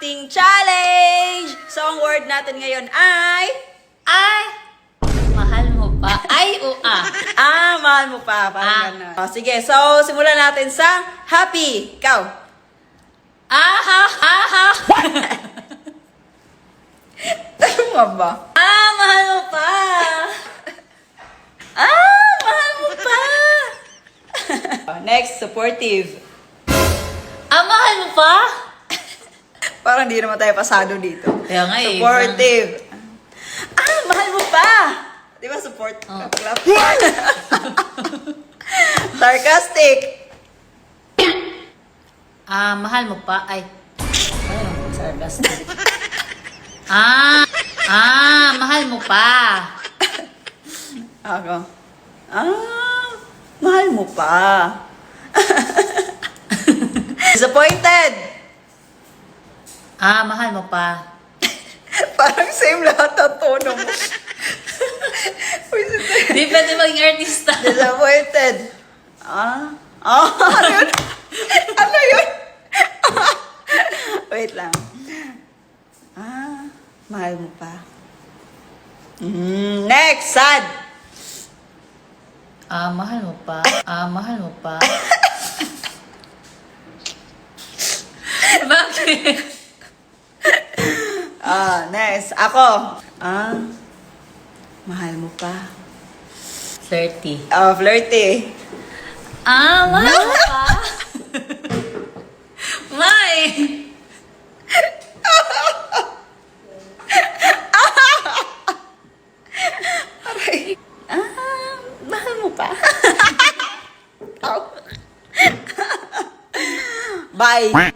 ating challenge! So, ang word natin ngayon ay... Mahal mo pa. Ay, o mahal mo pa. Parang gano'n. Oh, sige, so, simulan natin sa happy. Ikaw. Ha. Tama ba? Mahal mo pa. Mahal mo pa! Next, supportive. Mahal mo pa. Parang di naman tayo pasado dito. Kaya nga eh. Supportive. Mahal mo pa! Di ba support? Oh. Clap. Sarcastic. Mahal mo pa. Ay, sarcastic. Mahal mo pa. Ako. Mahal mo pa. Disappointed. Mahal mo pa. Parang same lahat ng tono mo. Di pwede maging artista. Disappointed. Ano yun? Ano yun? Wait lang. Mahal mo pa. Next, sad. Mahal mo pa. Mahal mo pa. Bakit? Next, ako. Mahal mo pa. 30. Flirty. Mahal mo pa. May. Aray. Mahal mo pa. Bye.